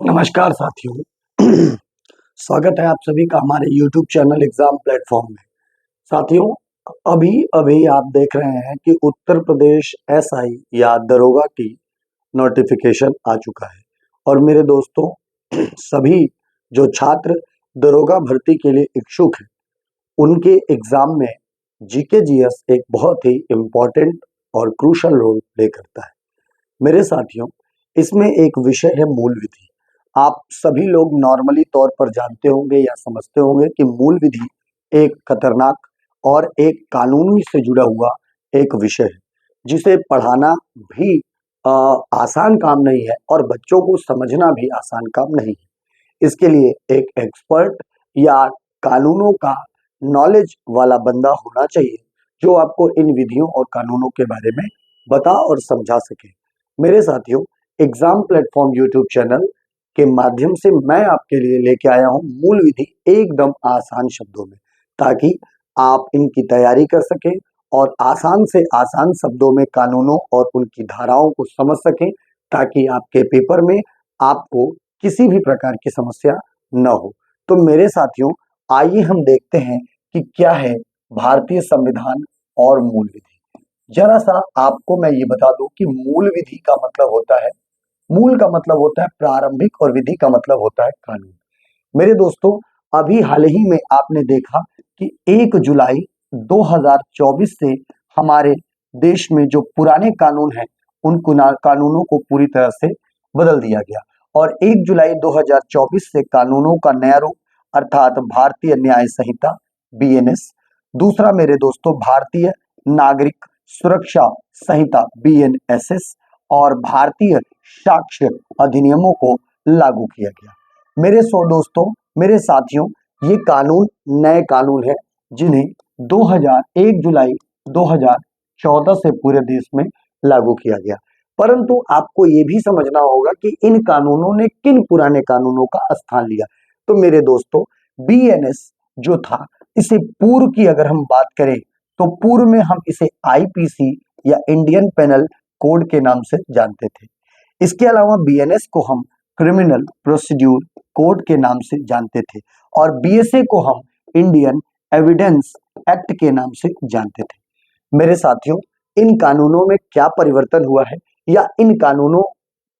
नमस्कार साथियों। स्वागत है आप सभी का हमारे YouTube चैनल एग्जाम प्लेटफॉर्म में। साथियों, अभी अभी आप देख रहे हैं कि उत्तर प्रदेश एसआई या दरोगा की नोटिफिकेशन आ चुका है। और मेरे दोस्तों, सभी जो छात्र दरोगा भर्ती के लिए इच्छुक हैं, उनके एग्जाम में जीके जीएस एक बहुत ही इम्पोर्टेंट और क्रूशल रोल प्ले करता है। मेरे साथियों, इसमें एक विषय है मूल विधि। आप सभी लोग नॉर्मली तौर पर जानते होंगे या समझते होंगे कि मूल विधि एक खतरनाक और एक कानूनी से जुड़ा हुआ एक विषय है, जिसे पढ़ाना भी अ, आसान काम नहीं है और बच्चों को समझना भी आसान काम नहीं है। इसके लिए एक एक्सपर्ट या कानूनों का नॉलेज वाला बंदा होना चाहिए, जो आपको इन विधियों और कानूनों के बारे में बता और समझा सके। मेरे साथियों, एग्जाम प्लेटफॉर्म यूट्यूब चैनल के माध्यम से मैं आपके लिए लेके आया हूं मूल विधि एकदम आसान शब्दों में, ताकि आप इनकी तैयारी कर सकें और आसान से आसान शब्दों में कानूनों और उनकी धाराओं को समझ सकें, ताकि आपके पेपर में आपको किसी भी प्रकार की समस्या न हो। तो मेरे साथियों, आइए हम देखते हैं कि क्या है भारतीय संविधान और मूल विधि। जरा सा आपको मैं ये बता दूं कि मूल विधि का मतलब होता है, मूल का मतलब होता है प्रारंभिक और विधि का मतलब होता है कानून। मेरे दोस्तों, अभी हाल ही में आपने देखा कि 1 जुलाई 2024 से हमारे देश में जो पुराने कानून हैं, उन कानूनों को पूरी तरह से बदल दिया गया और 1 जुलाई 2024 से कानूनों का नया रूप अर्थात भारतीय न्याय संहिता बीएनएस, दूसरा मेरे दोस्तों भारतीय नागरिक सुरक्षा संहिता बीएनएसएस और भारतीय साक्ष्य अधिनियमों को लागू किया गया। मेरे दोस्तों, मेरे साथियों, ये कानून नए कानून है जिन्हें 1 जुलाई 2014 से पूरे देश में लागू किया गया। परंतु आपको ये भी समझना होगा कि इन कानूनों ने किन पुराने कानूनों का स्थान लिया। तो मेरे दोस्तों, बीएनएस जो था, इसे पूर्व की अगर हम बात करें तो पूर्व में हम इसे आईपीसी या इंडियन पेनल कोड के नाम से जानते थे। इसके अलावा बीएनएस को हम क्रिमिनल प्रोसीड्यूर कोड के नाम से जानते थे और बीएसए को हम इंडियन एविडेंस एक्ट के नाम से जानते थे। मेरे साथियों, इन कानूनों में क्या परिवर्तन हुआ है या इन कानूनों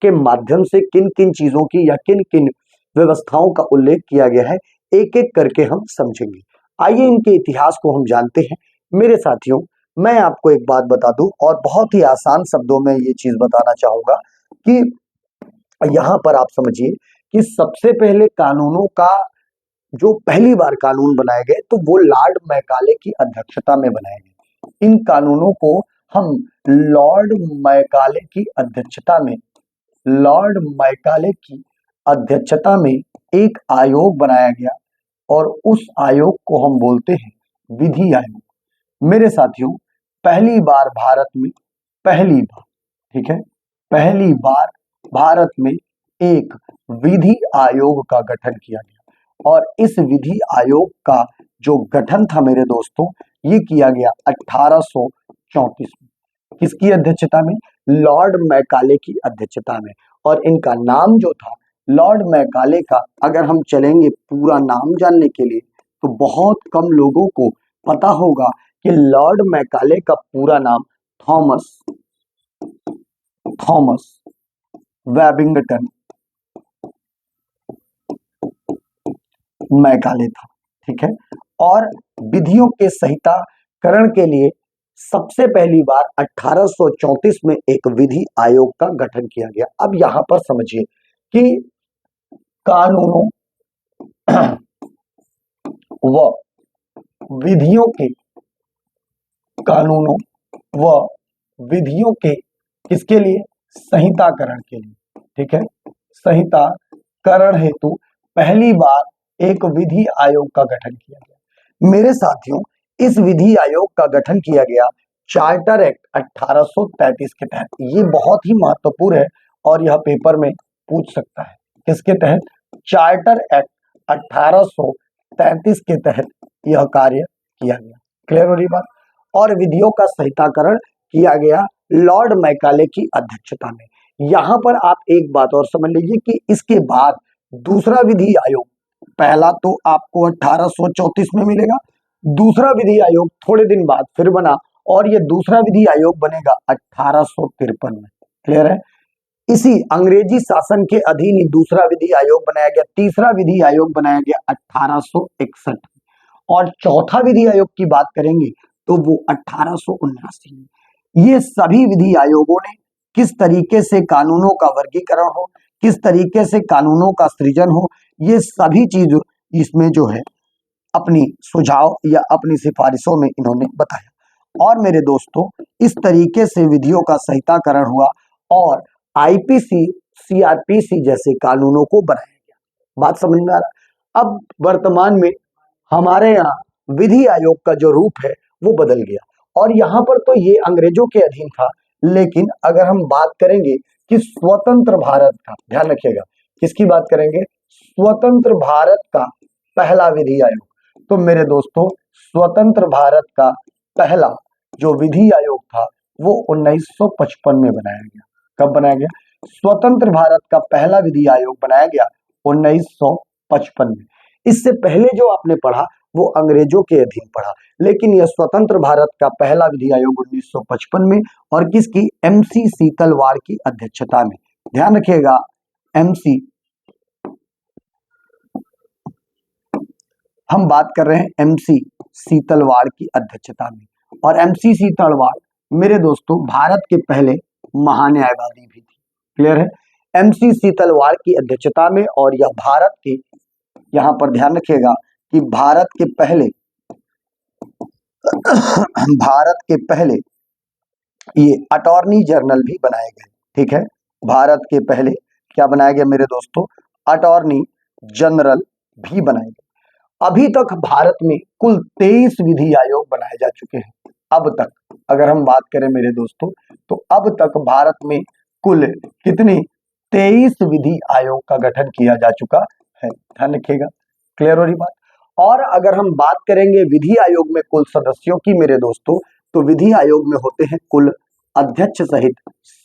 के माध्यम से किन किन चीजों की या किन किन व्यवस्थाओं का उल्लेख किया गया है, एक एक करके हम समझेंगे। आइए इनके इतिहास को हम जानते हैं। मेरे साथियों, मैं आपको एक बात बता दूं और बहुत ही आसान शब्दों में ये चीज बताना चाहूंगा कि यहाँ पर आप समझिए कि सबसे पहले कानूनों का जो पहली बार कानून बनाए गए तो वो लॉर्ड मैकाले की अध्यक्षता में बनाए गए। इन कानूनों को हम लॉर्ड मैकाले की अध्यक्षता में लॉर्ड मैकाले की अध्यक्षता में एक आयोग बनाया गया और उस आयोग को हम बोलते हैं विधि आयोग। मेरे साथियों, पहली बार भारत में, पहली बार, ठीक है, पहली बार भारत में एक विधि आयोग का गठन किया गया और इस विधि आयोग का जो गठन था मेरे दोस्तों, ये किया गया 1834 में। किसकी अध्यक्षता में? लॉर्ड मैकाले की अध्यक्षता में। और इनका नाम जो था लॉर्ड मैकाले का, अगर हम चलेंगे पूरा नाम जानने के लिए तो बहुत कम लोगों को पता होगा कि लॉर्ड मैकाले का पूरा नाम थॉमस थॉमस वेबिंगटन मैकाले था, ठीक है। और विधियों के संहिताकरण के लिए सबसे पहली बार 1834 में एक विधि आयोग का गठन किया गया। अब यहां पर समझिए कि कानूनों व विधियों के कानूनों व विधियों के किसके लिए? संहिताकरण के लिए, ठीक है। संहिताकरण हेतु पहली बार एक विधि आयोग का गठन किया गया। मेरे साथियों, इस विधि आयोग का गठन किया गया चार्टर एक्ट 1833 के तहत। ये बहुत ही महत्वपूर्ण है और यह पेपर में पूछ सकता है। किसके तहत? चार्टर एक्ट 1833 के तहत यह कार्य किया गया। क्लियर हो रही बात? और विधियों का संहिताकरण किया गया लॉर्ड मैकाले की अध्यक्षता में। यहां पर आप एक बात और समझ लीजिए कि इसके बाद दूसरा विधि आयोग, पहला तो आपको 1834 में मिलेगा, दूसरा विधि आयोग थोड़े दिन बाद फिर बना और ये दूसरा विधि आयोग बनेगा 1853 में। क्लियर है? इसी अंग्रेजी शासन के अधीन ही दूसरा विधि आयोग बनाया गया, तीसरा विधि आयोग बनाया गया 1861 में, और चौथा विधि आयोग की बात करेंगे तो वो 1879 में। ये सभी विधि आयोगों ने किस तरीके से कानूनों का वर्गीकरण हो, किस तरीके से कानूनों का सृजन हो, ये सभी चीज इसमें जो है अपनी सुझाव या अपनी सिफारिशों में इन्होंने बताया। और मेरे दोस्तों, इस तरीके से विधियों का संहिताकरण हुआ और आईपीसी, सीआरपीसी जैसे कानूनों को बनाया गया। बात समझ में आ रहा? अब वर्तमान में हमारे यहाँ विधि आयोग का जो रूप है वो बदल गया, और यहाँ पर तो ये अंग्रेजों के अधीन था, लेकिन अगर हम बात करेंगे कि स्वतंत्र भारत का, ध्यान रखिएगा, किसकी बात करेंगे? स्वतंत्र भारत का पहला विधि आयोग। तो मेरे दोस्तों, स्वतंत्र भारत का पहला जो विधि आयोग था वो 1955 में बनाया गया। कब बनाया गया? स्वतंत्र भारत का पहला विधि आयोग बनाया गया 1955 में। इससे पहले जो आपने पढ़ा वो अंग्रेजों के अधीन पढ़ा, लेकिन यह स्वतंत्र भारत का पहला विधि आयोग 1955 में, और किसकी? एमसी सीतलवाड़ की अध्यक्षता में। ध्यान रखिएगा, एमसी, हम बात कर रहे हैं एमसी सीतलवाड़ की अध्यक्षता में। और एमसी सीतलवाड़ मेरे दोस्तों भारत के पहले महान्यायवादी भी थे। क्लियर है? एमसी सीतलवाड़ की अध्यक्षता में, और यह भारत के, यहां पर ध्यान रखिएगा कि भारत के पहले भारत के पहले ये अटॉर्नी जनरल भी बनाए गए। ठीक है? भारत के पहले क्या बनाया गया मेरे दोस्तों? अटॉर्नी जनरल भी बनाए गए। अभी तक भारत में कुल 23 विधि आयोग बनाए जा चुके हैं। अब तक अगर हम बात करें मेरे दोस्तों, तो अब तक भारत में कुल कितने? 23 विधि आयोग का गठन किया जा चुका है। ध्यान रखिएगा। क्लियर हो रही बात? और अगर हम बात करेंगे विधि आयोग में कुल सदस्यों की मेरे दोस्तों, तो विधि आयोग में होते हैं कुल अध्यक्ष सहित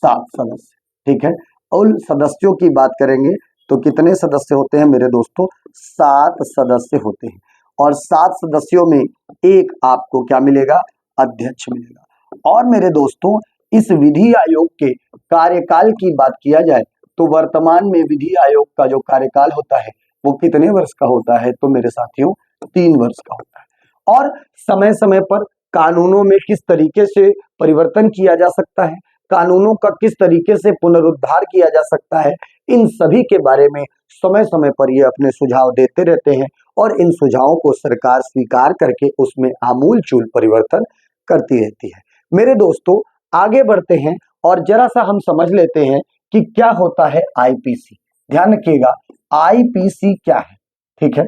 7 सदस्य। ठीक है? और सदस्यों की बात करेंगे तो कितने सदस्य होते हैं मेरे दोस्तों? 7 सदस्य होते हैं, और 7 सदस्यों में एक आपको क्या मिलेगा? अध्यक्ष मिलेगा। और मेरे दोस्तों, इस विधि आयोग के कार्यकाल की बात किया जाए तो वर्तमान में विधि आयोग का जो कार्यकाल होता है वो कितने वर्ष का होता है? तो मेरे साथियों 3 वर्ष का होता है। और समय समय पर कानूनों में किस तरीके से परिवर्तन किया जा सकता है, कानूनों का किस तरीके से पुनरुद्धार किया जा सकता है, इन सभी के बारे में समय समय पर ये अपने सुझाव देते रहते हैं, और इन सुझावों को सरकार स्वीकार करके उसमें आमूलचूल परिवर्तन करती रहती है। मेरे दोस्तों, आगे बढ़ते हैं और जरा सा हम समझ लेते हैं कि क्या होता है आईपीसी। ध्यान रखिएगा, आईपीसी क्या है? ठीक है?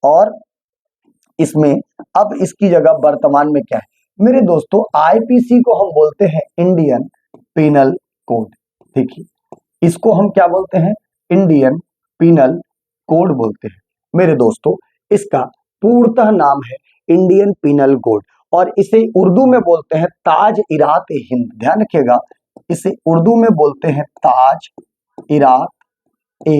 और इसमें अब इसकी जगह वर्तमान में क्या है? मेरे दोस्तों, आईपीसी को हम बोलते हैं इंडियन पिनल कोड। देखिए, इसको हम क्या बोलते हैं? इंडियन पिनल कोड बोलते हैं। मेरे दोस्तों, इसका पूर्णतः नाम है इंडियन पिनल कोड, और इसे उर्दू में बोलते हैं ताज इरात ए हिंद। ध्यान रखिएगा, इसे उर्दू में बोलते हैं ताज इरात ए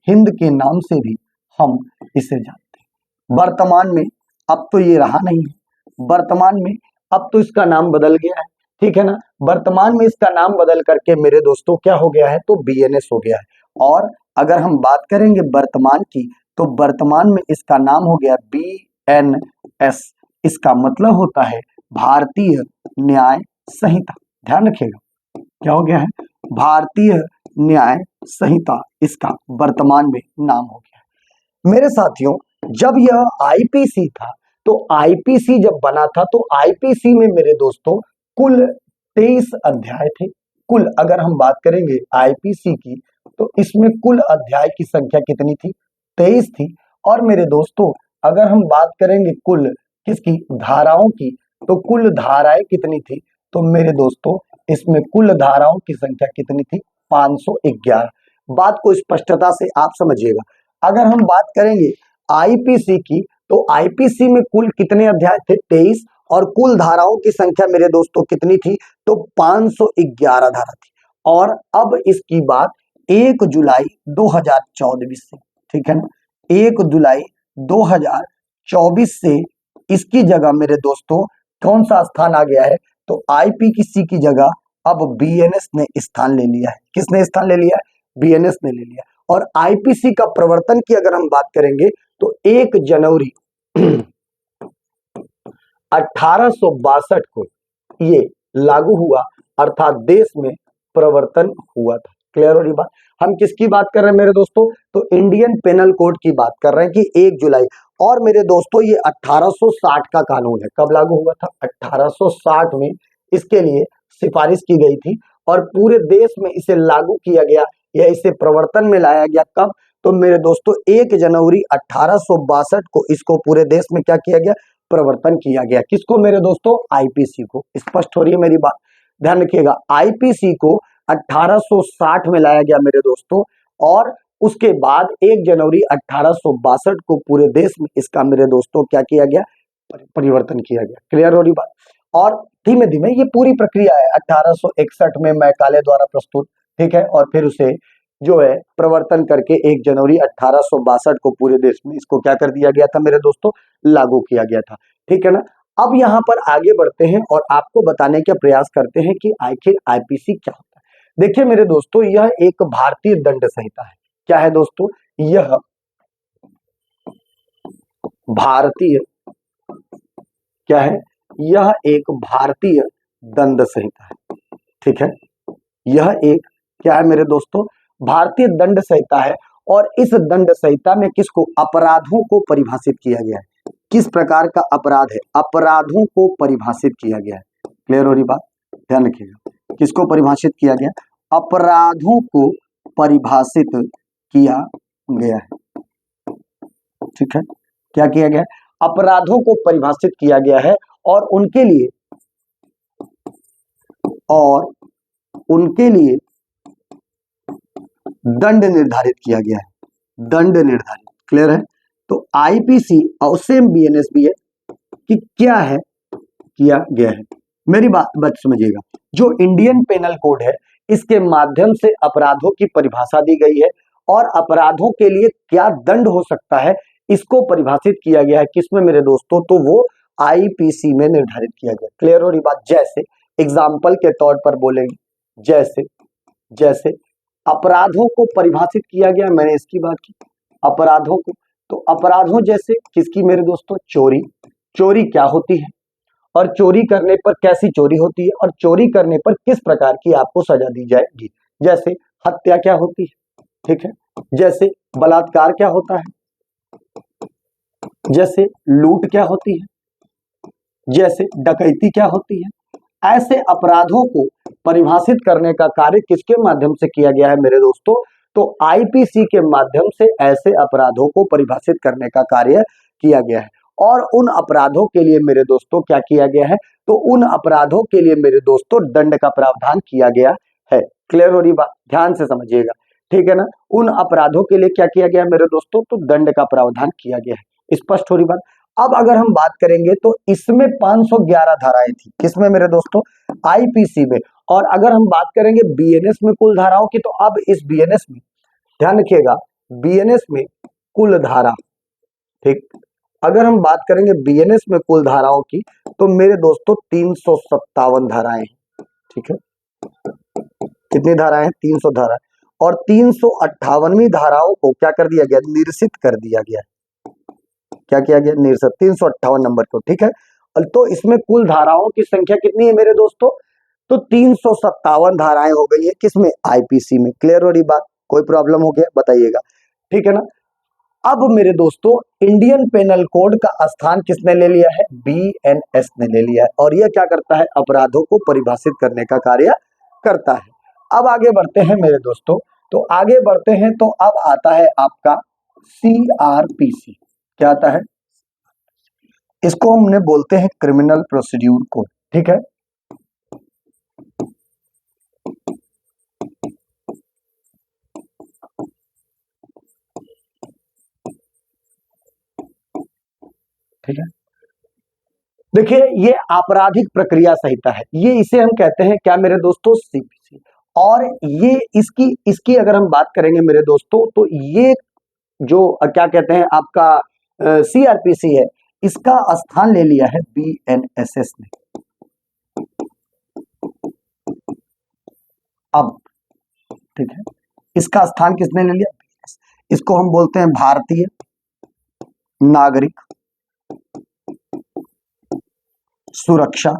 हिंद के नाम से भी हम इसे जानते हैं। वर्तमान में अब तो ये रहा नहीं है, वर्तमान में अब तो इसका नाम बदल गया है। ठीक है ना? वर्तमान में इसका नाम बदल करके मेरे दोस्तों क्या हो गया है? तो बीएनएस हो गया है। और अगर हम बात करेंगे वर्तमान की, तो वर्तमान में इसका नाम हो गया बीएनएस। इसका मतलब होता है भारतीय न्याय संहिता। ध्यान रखिएगा, क्या हो गया है? भारतीय न्याय संहिता इसका वर्तमान में नाम हो गया है। मेरे साथियों, जब यह आईपीसी था, तो आईपीसी जब बना था तो आईपीसी में मेरे दोस्तों कुल 23 अध्याय थे। कुल अगर हम बात करेंगे आईपीसी की, तो इसमें कुल अध्याय की संख्या कितनी थी? 23 थी। और मेरे दोस्तों, अगर हम बात करेंगे कुल किसकी? धाराओं की, तो कुल धाराएं कितनी थी? तो मेरे दोस्तों, इसमें कुल धाराओं की संख्या कितनी थी? 511। बात को स्पष्टता से आप समझिएगा। अगर हम बात करेंगे आईपीसी की, तो आईपीसी में कुल कितने अध्याय थे? 23, और कुल धाराओं की संख्या मेरे दोस्तों कितनी थी? तो 511 धारा थी। और अब इसकी बात 1 जुलाई 2024 से, ठीक है ना, 1 जुलाई 2024 से इसकी जगह मेरे दोस्तों कौन सा स्थान आ गया है, तो आईपीसी की जगह अब बीएनएस ने स्थान ले लिया है। किसने स्थान ले लिया है? बीएनएस ने ले लिया। और आईपीसी का प्रवर्तन की अगर हम बात करेंगे तो 1 जनवरी 1862 को ये लागू हुआ, अर्थात देश में प्रवर्तन हुआ था। क्लियर हो रही बात? हम किसकी बात कर रहे हैं मेरे दोस्तों? तो इंडियन पेनल कोड की बात कर रहे हैं कि 1 जुलाई। और मेरे दोस्तों ये 1860 का कानून है। कब लागू हुआ था? 1860 में इसके लिए सिफारिश की गई थी और पूरे देश में इसे लागू किया गया या इसे प्रवर्तन में लाया गया। कब? तो मेरे दोस्तों 1 जनवरी 1862 को इसको पूरे देश में क्या किया गया? प्रवर्तन किया गया। किसको मेरे दोस्तों? आईपीसी को। स्पष्ट हो रही है मेरी बात? ध्यान रखिएगा, आईपीसी को 1860 में लाया गया मेरे दोस्तों, और उसके बाद 1 जनवरी 1862 को पूरे देश में इसका मेरे दोस्तों क्या किया गया? परिवर्तन किया गया। क्लियर हो रही बात? और धीमे धीमे ये पूरी प्रक्रिया है 1861 में मैकाले द्वारा प्रस्तुत, ठीक है, और फिर उसे जो है प्रवर्तन करके 1 जनवरी 1862 को पूरे देश में इसको क्या कर दिया गया था मेरे दोस्तों? लागू किया गया था। ठीक है ना। अब यहाँ पर आगे बढ़ते हैं और आपको बताने का प्रयास करते हैं कि आखिर आईपीसी क्या होता है। देखिए मेरे दोस्तों, यह एक भारतीय दंड संहिता है। क्या है दोस्तों? यह भारतीय, क्या है? यह एक भारतीय दंड संहिता है। ठीक है, यह एक क्या है मेरे दोस्तों? भारतीय दंड संहिता है। और इस दंड संहिता में किसको? अपराधों को परिभाषित किया गया है। किस प्रकार का अपराध है? अपराधों को परिभाषित किया गया है। क्लियर हो रही बात? ध्यान रखिएगा, किसको परिभाषित किया गया? अपराधों को परिभाषित किया गया है। ठीक है, क्या किया गया? अपराधों को परिभाषित किया गया है और उनके लिए दंड निर्धारित किया गया है। दंड निर्धारित, क्लियर है? तो आईपीसी और सेम बीएनएस भी है कि क्या है, किया गया है। मेरी बात समझिएगा, जो इंडियन पेनल कोड है इसके माध्यम से अपराधों की परिभाषा दी गई है और अपराधों के लिए क्या दंड हो सकता है इसको परिभाषित किया गया है। किसमें मेरे दोस्तों? तो वो आईपीसी में निर्धारित किया गया। क्लियर हो रही बात? जैसे एग्जाम्पल के तौर पर बोलेंगे, जैसे अपराधों को परिभाषित किया गया, मैंने इसकी बात की अपराधों को। तो अपराधों जैसे किसकी मेरे दोस्तों? चोरी। चोरी क्या होती है और चोरी करने पर कैसी चोरी होती है और चोरी करने पर किस प्रकार की आपको सजा दी जाएगी। जैसे हत्या क्या होती है, ठीक है, जैसे बलात्कार क्या होता है, जैसे लूट क्या होती है, जैसे डकैती क्या होती है। ऐसे अपराधों को परिभाषित करने का कार्य किसके माध्यम से किया गया है मेरे दोस्तों? तो आईपीसी के माध्यम से ऐसे अपराधों को परिभाषित करने का कार्य किया गया है। और उन अपराधों के लिए मेरे दोस्तों क्या किया गया है? तो उन अपराधों के लिए मेरे दोस्तों दंड का प्रावधान किया गया है। क्लियर हो रही बात? ध्यान से समझिएगा, ठीक है ना। उन अपराधों के लिए क्या किया गया मेरे दोस्तों? तो दंड का प्रावधान किया गया है। स्पष्ट हो रही बात? अब अगर हम बात करेंगे तो इसमें 511 धाराएं थी। किसमें मेरे दोस्तों? आईपीसी में। और अगर हम बात करेंगे बीएनएस में कुल धाराओं की, तो अब इस बीएनएस में ध्यान रखिएगा, बीएनएस में कुल धारा, ठीक, अगर हम बात करेंगे बीएनएस में कुल धाराओं की तो मेरे दोस्तों 357 धाराएं हैं। ठीक है, कितनी धाराएं हैं? 300 धाराएं। और 358वीं धाराओं को क्या कर दिया गया? निरसित कर दिया गया। क्या किया गया? निरसित। 358 नंबर को, ठीक है। तो इसमें कुल धाराओं की संख्या कितनी है मेरे दोस्तों? तो 357 धाराएं हो गई है। किसमें? आईपीसी में। क्लियर हो रही बात? कोई प्रॉब्लम हो गया बताइएगा, ठीक है ना। अब मेरे दोस्तों इंडियन पेनल कोड का स्थान किसने ले लिया है? बीएनएस ने ले लिया है। और यह क्या करता है? अपराधों को परिभाषित करने का कार्य करता है। अब आगे बढ़ते हैं मेरे दोस्तों, तो आगे बढ़ते हैं तो अब आता है आपका सीआरपीसी। क्या आता है? इसको हमने बोलते हैं क्रिमिनल प्रोसीड्यूर कोड। ठीक है, ठीक है। देखिए ये आपराधिक प्रक्रिया संहिता है, ये इसे हम कहते हैं क्या मेरे दोस्तों? सीपीसी। और ये इसकी इसकी अगर हम बात करेंगे मेरे दोस्तों, तो ये जो क्या कहते हैं आपका सीआरपीसी है, इसका स्थान ले लिया है बीएनएसएस ने। अब ठीक है, इसका स्थान किसने ले लिया? इसको हम बोलते हैं भारतीय नागरिक सुरक्षा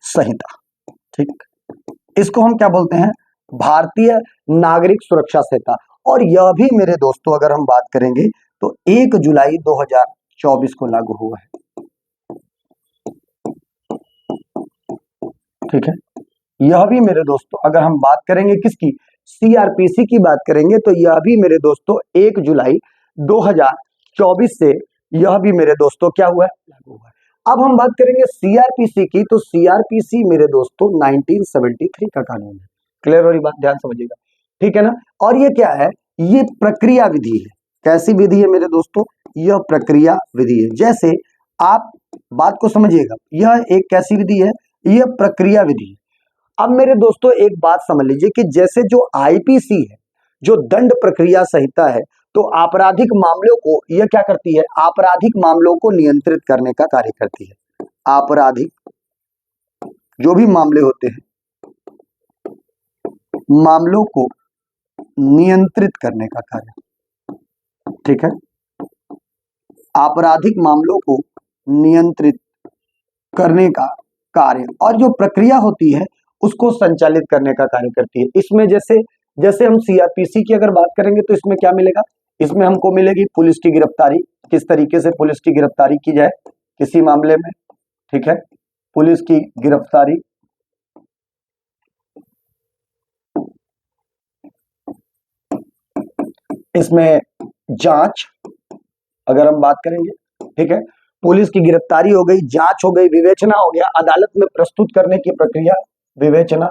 संहिता। ठीक, इसको हम क्या बोलते हैं? भारतीय नागरिक सुरक्षा संहिता। और यह भी मेरे दोस्तों अगर हम बात करेंगे तो 1 जुलाई 2024 को लागू हुआ है। ठीक है, यह भी मेरे दोस्तों अगर हम बात करेंगे किसकी? सीआरपीसी की बात करेंगे तो यह भी मेरे दोस्तों 1 जुलाई 2024 से यह भी मेरे दोस्तों क्या हुआ है? लागू हुआ है। अब हम बात करेंगे सीआरपीसी की, तो सीआरपीसी मेरे दोस्तों 1973 का कानून है। क्लियर हो रही बात? ध्यान समझिएगा, ठीक है ना। और ये क्या है? ये प्रक्रिया विधि है। कैसी विधि है मेरे दोस्तों? यह प्रक्रिया विधि है। जैसे आप बात को समझिएगा, यह एक कैसी विधि है? यह प्रक्रिया विधि है। अब मेरे दोस्तों एक बात समझ लीजिए कि जैसे जो आईपीसी है, जो दंड प्रक्रिया संहिता है, तो आपराधिक मामलों को यह क्या करती है? आपराधिक मामलों को नियंत्रित करने का कार्य करती है। आपराधिक जो भी मामले होते हैं, मामलों को नियंत्रित करने का कार्य। ठीक है, आपराधिक मामलों को नियंत्रित करने का कार्य, और जो प्रक्रिया होती है उसको संचालित करने का कार्य करती है। इसमें जैसे जैसे हम सीआरपीसी की अगर बात करेंगे तो इसमें क्या मिलेगा? इसमें हमको मिलेगी पुलिस की गिरफ्तारी। किस तरीके से पुलिस की गिरफ्तारी की जाए किसी मामले में? ठीक है, पुलिस की गिरफ्तारी, इसमें जांच अगर हम बात करेंगे, ठीक है, पुलिस की गिरफ्तारी हो गई, जांच हो गई, विवेचना हो गया, अदालत में प्रस्तुत करने की प्रक्रिया विवेचना,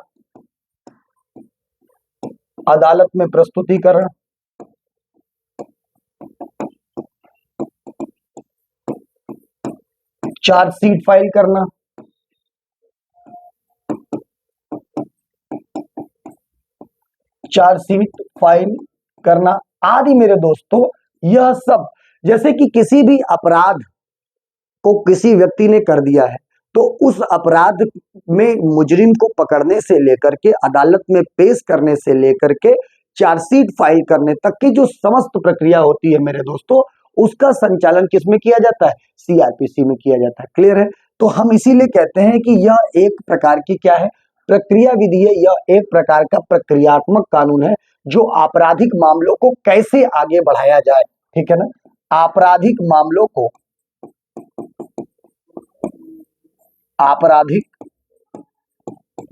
अदालत में प्रस्तुतिकरण, चार्जशीट फाइल करना, चार्जशीट फाइल करना आदि मेरे दोस्तों, यह सब जैसे कि किसी भी अपराध को किसी व्यक्ति ने कर दिया है तो उस अपराध में मुजरिम को पकड़ने से लेकर के अदालत में पेश करने से लेकर के चार्जशीट फाइल करने तक की जो समस्त प्रक्रिया होती है मेरे दोस्तों, उसका संचालन किसमें किया जाता है? सीआरपीसी में किया जाता है। क्लियर है? तो हम इसीलिए कहते हैं कि यह एक प्रकार की क्या है? प्रक्रिया विधि है। यह एक प्रकार का प्रक्रियात्मक कानून है जो आपराधिक मामलों को कैसे आगे बढ़ाया जाए, ठीक है ना, आपराधिक मामलों को, आपराधिक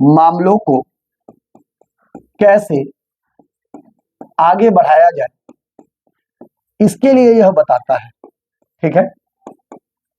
मामलों को कैसे आगे बढ़ाया जाए, इसके लिए यह बताता है। ठीक है,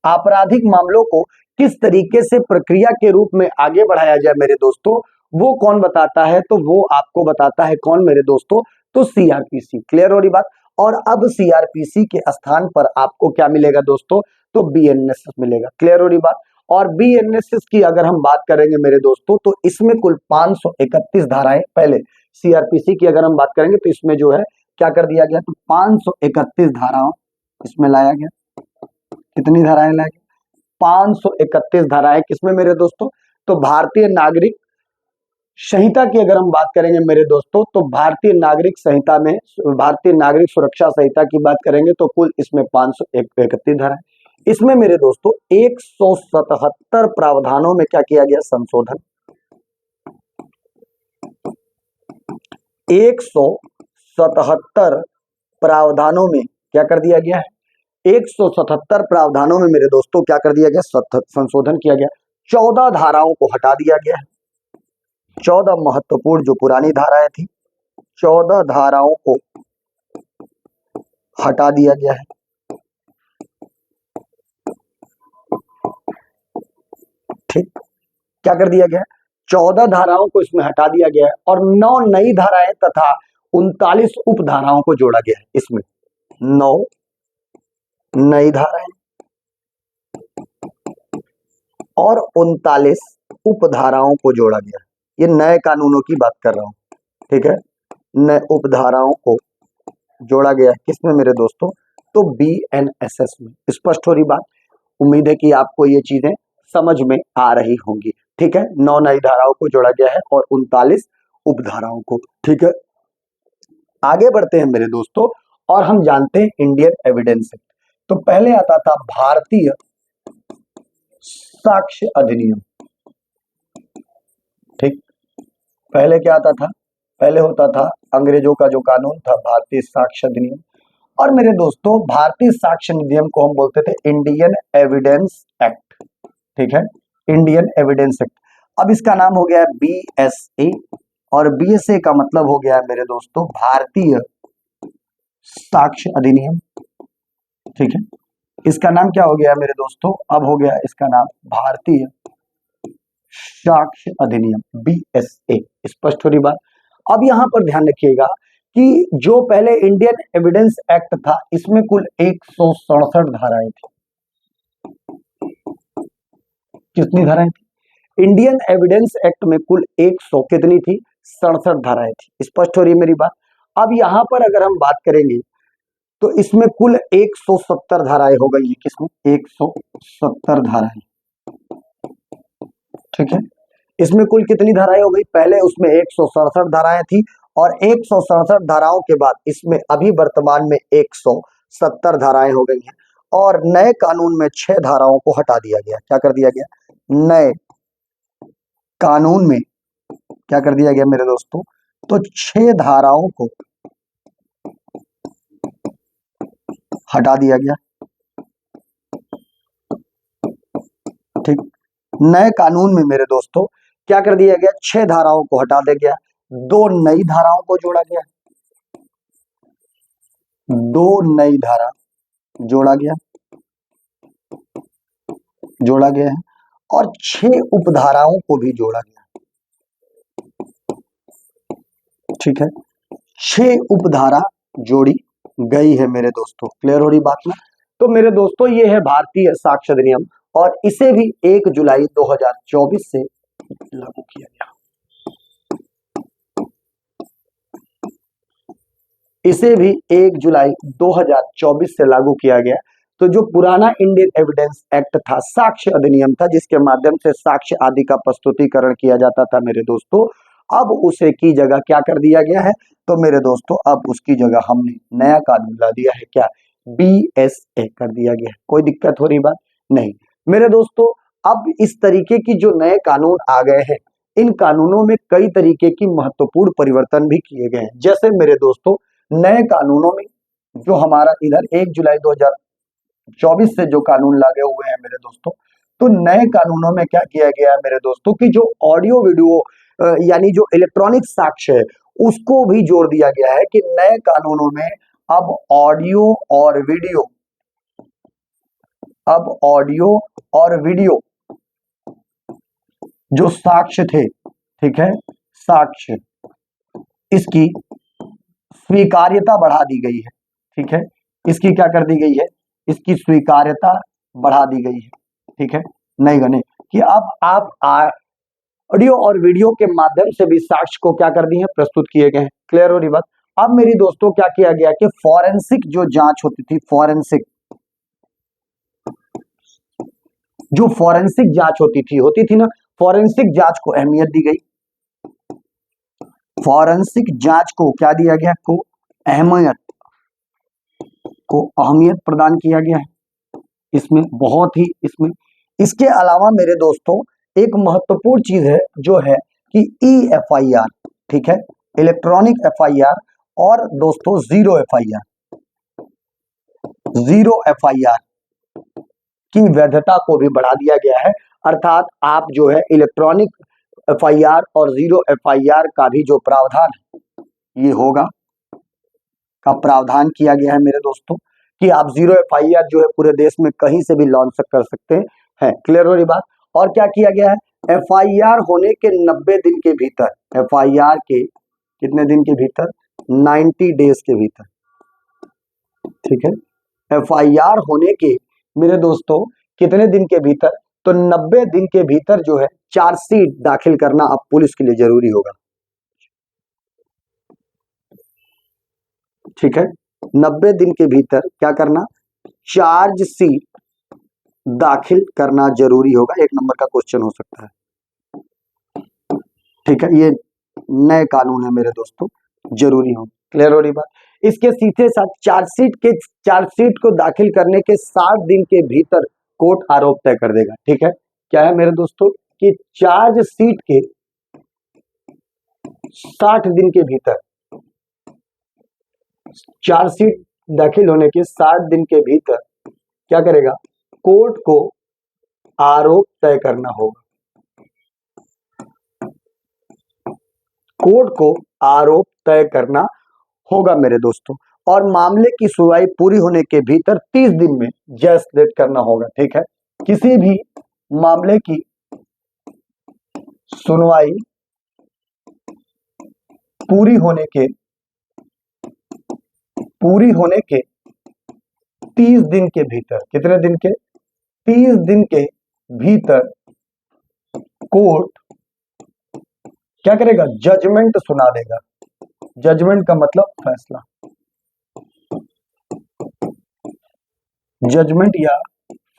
आपराधिक मामलों को किस तरीके से प्रक्रिया के रूप में आगे बढ़ाया जाए मेरे दोस्तों, वो कौन बताता है? तो वो आपको बताता है कौन मेरे दोस्तों? तो सीआरपीसी। क्लियर हो रही बात? और अब सीआरपीसी के स्थान पर आपको क्या मिलेगा दोस्तों? तो बीएनएसएस मिलेगा। क्लियर हो रही बात? और बीएनएसएस की अगर हम बात करेंगे मेरे दोस्तों, तो इसमें कुल 531 धाराएं, पहले सीआरपीसी की अगर हम बात करेंगे तो इसमें जो है क्या कर दिया गया? तो 531 धाराओं इसमें लाया गया। कितनी धाराएं लाई? 531 धाराएं। किसमें मेरे दोस्तों? तो भारतीय नागरिक संहिता की अगर हम बात करेंगे मेरे दोस्तों, तो भारतीय नागरिक संहिता में, भारतीय नागरिक सुरक्षा संहिता की बात करेंगे तो कुल इसमें 531 धाराएं। इसमें मेरे दोस्तों 177 प्रावधानों में क्या किया गया? संशोधन। 177 प्रावधानों में क्या कर दिया गया है? 177 प्रावधानों में मेरे दोस्तों क्या कर दिया गया? संशोधन किया गया। 14 धाराओं को हटा दिया गया है। 14 महत्वपूर्ण जो पुरानी धाराएं थी, 14 धाराओं को हटा दिया गया है। ठीक, क्या कर दिया गया? 14 धाराओं को इसमें हटा दिया गया है और 9 नई धाराएं तथा 39 उप धाराओं को जोड़ा गया है। इसमें 9 नई धाराएं और 39 उप धाराओं को जोड़ा गया है। ये नए कानूनों की बात कर रहा हूँ, ठीक है। नए उपधाराओं को जोड़ा गया है किसमें मेरे दोस्तों, तो BNSS में। स्पष्ट हो रही बात। उम्मीद है कि आपको ये चीजें समझ में आ रही होंगी, ठीक है। 9 नई धाराओं को जोड़ा गया है और 39 उपधाराओं को, ठीक है। आगे बढ़ते हैं मेरे दोस्तों और हम जानते हैं इंडियन एविडेंस एक्ट। तो पहले आता था भारतीय साक्ष्य अधिनियम, ठीक। पहले क्या आता था, पहले होता था अंग्रेजों का जो कानून था भारतीय साक्ष्य अधिनियम, और मेरे दोस्तों भारतीय साक्ष्य अधिनियम को हम बोलते थे इंडियन एविडेंस एक्ट, ठीक है, इंडियन एविडेंस एक्ट। अब इसका नाम हो गया है BSA, और BSA का मतलब हो गया है मेरे दोस्तों भारतीय साक्ष्य अधिनियम, ठीक है। इसका नाम क्या हो गया मेरे दोस्तों, अब हो गया इसका नाम भारतीय साक्ष्य अधिनियम BSA। स्पष्ट हो रही बात। अब यहां पर ध्यान रखिएगा कि जो पहले इंडियन एविडेंस एक्ट था इसमें कुल 167 धाराएं थी। कितनी धाराएं थी, इंडियन एविडेंस एक्ट में कुल 100 कितनी थी, 67 धाराएं थी। स्पष्ट हो रही है मेरी बात। अब यहां पर अगर हम बात करेंगे तो इसमें कुल 170 धाराएं हो गई है, किसमें, 170 धाराएं, ठीक है। इसमें कुल कितनी धाराएं हो गई, पहले उसमें 167 धाराएं थी और 167 धाराओं के बाद इसमें अभी वर्तमान में 170 धाराएं हो गई हैं, और नए कानून में 6 धाराओं को हटा दिया गया। क्या कर दिया गया, नए कानून में क्या कर दिया गया मेरे दोस्तों, तो 6 धाराओं को हटा दिया गया, ठीक। नए कानून में मेरे दोस्तों क्या कर दिया गया, 6 धाराओं को हटा दिया गया, 2 नई धाराओं को जोड़ा गया, 2 नई धारा जोड़ा गया है, और 6 उपधाराओं को भी जोड़ा गया, ठीक है। 6 उपधारा जोड़ी गई है मेरे दोस्तों। क्लियर हो रही बात ना। तो मेरे दोस्तों ये है भारतीय साक्ष्य अधिनियम, और इसे भी 1 जुलाई 2024 से लागू किया गया। इसे भी 1 जुलाई 2024 से लागू किया गया। तो जो पुराना इंडियन एविडेंस एक्ट था, साक्ष्य अधिनियम था, जिसके माध्यम से साक्ष्य आदि का प्रस्तुतिकरण किया जाता था मेरे दोस्तों, अब उसे की जगह क्या कर दिया गया है, तो मेरे दोस्तों अब उसकी जगह हमने नया कानून ला दिया है, क्या, BSA कर दिया गया है। कोई दिक्कत हो रही बात नहीं मेरे दोस्तों। अब इस तरीके की जो नए कानून आ गए हैं, इन कानूनों में कई तरीके की महत्वपूर्ण परिवर्तन भी किए गए हैं। जैसे मेरे दोस्तों नए कानूनों में जो हमारा इधर 1 जुलाई 2024 से जो कानून लागू हुए हैं मेरे दोस्तों, तो नए कानूनों में क्या किया गया है मेरे दोस्तों कि जो ऑडियो वीडियो यानी जो इलेक्ट्रॉनिक साक्ष्य है उसको भी जोड़ दिया गया है, कि नए कानूनों में अब ऑडियो और वीडियो जो साक्ष्य थे, ठीक है, साक्ष्य, इसकी स्वीकार्यता बढ़ा दी गई है, ठीक है। इसकी क्या कर दी गई है, इसकी स्वीकार्यता बढ़ा दी गई है, ठीक है। नहीं गने कि अब आप ऑडियो और वीडियो के माध्यम से भी साक्ष्य को क्या कर दिए हैं, प्रस्तुत किए गए हैं। क्लियर हो रही बात। अब मेरी दोस्तों क्या किया गया कि फॉरेंसिक जो जांच होती थी, फॉरेंसिक जांच होती थी ना, फॉरेंसिक जांच को अहमियत दी गई। फॉरेंसिक जांच को क्या दिया गया, अहमियत प्रदान किया गया है इसमें, बहुत ही इसमें। इसके अलावा मेरे दोस्तों एक महत्वपूर्ण चीज है जो है कि EFIR, ठीक है, इलेक्ट्रॉनिक FIR, और दोस्तों जीरो FIR की वैधता को भी बढ़ा दिया गया है। अर्थात आप जो है इलेक्ट्रॉनिक FIR और जीरो FIR का भी जो प्रावधान है ये होगा, का प्रावधान किया गया है मेरे दोस्तों, कि आप जीरो FIR जो है पूरे देश में कहीं से भी लॉन्च कर सकते हैं। क्लियर हो रही बात। और क्या किया गया है, FIR होने के 90 दिन के भीतर, FIR के कितने दिन के भीतर, 90 डेज के भीतर, ठीक है। FIR होने के मेरे दोस्तों कितने दिन के भीतर, तो 90 दिन के भीतर जो है चार्जशीट दाखिल करना अब पुलिस के लिए जरूरी होगा। ठीक है, 90 दिन के भीतर क्या करना, चार्जशीट दाखिल करना जरूरी होगा। 1 नंबर का क्वेश्चन हो सकता है। ठीक है, ये नए कानून है मेरे दोस्तों, जरूरी हो। क्लियर हो रही बात? इसके सीधे साथ चार्जशीट को दाखिल करने के 60 दिन के भीतर कोर्ट आरोप तय कर देगा। ठीक है, क्या है मेरे दोस्तों कि चार्जशीट के 60 दिन के भीतर, चार्जशीट दाखिल होने के 60 दिन के भीतर क्या करेगा, कोर्ट को आरोप तय करना होगा। कोर्ट को आरोप तय करना होगा मेरे दोस्तों, और मामले की सुनवाई पूरी होने के भीतर 30 दिन में जज डेट करना होगा। ठीक है, किसी भी मामले की सुनवाई पूरी होने के 30 दिन के भीतर, कितने दिन के, 30 दिन के भीतर कोर्ट क्या करेगा, जजमेंट सुना देगा। जजमेंट का मतलब फैसला, जजमेंट या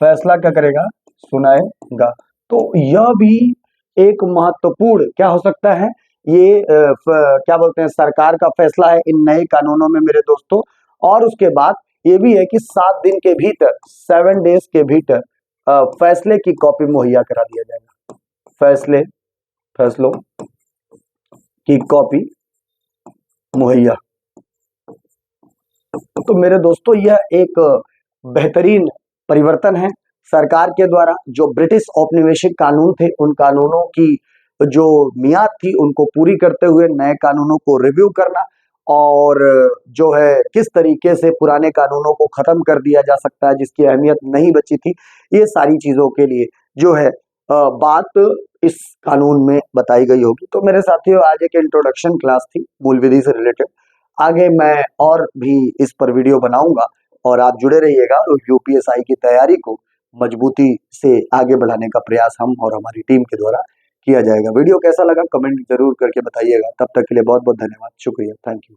फैसला क्या करेगा, सुनाएगा। तो यह भी एक महत्वपूर्ण क्या हो सकता है, ये क्या बोलते हैं, सरकार का फैसला है इन नए कानूनों में मेरे दोस्तों। और उसके बाद ये भी है कि 7 दिन के भीतर, 7 डेज के भीतर फैसले की कॉपी मुहैया करा दिया जाएगा। फैसलों की कॉपी मुहैया। तो मेरे दोस्तों यह एक बेहतरीन परिवर्तन है सरकार के द्वारा। जो ब्रिटिश औपनिवेशिक कानून थे, उन कानूनों की जो मियाद थी उनको पूरी करते हुए नए कानूनों को रिव्यू करना, और जो है किस तरीके से पुराने कानूनों को खत्म कर दिया जा सकता है जिसकी अहमियत नहीं बची थी, ये सारी चीजों के लिए जो है बात इस कानून में बताई गई होगी। तो मेरे साथियों, आज एक इंट्रोडक्शन क्लास थी मूल विधि से रिलेटेड। आगे मैं और भी इस पर वीडियो बनाऊंगा, और आप जुड़े रहिएगा, और यूपीएसआई की तैयारी को मजबूती से आगे बढ़ाने का प्रयास हम और हमारी टीम के द्वारा किया जाएगा। वीडियो कैसा लगा कमेंट जरूर करके बताइएगा। तब तक के लिए बहुत बहुत धन्यवाद, शुक्रिया, थैंक यू।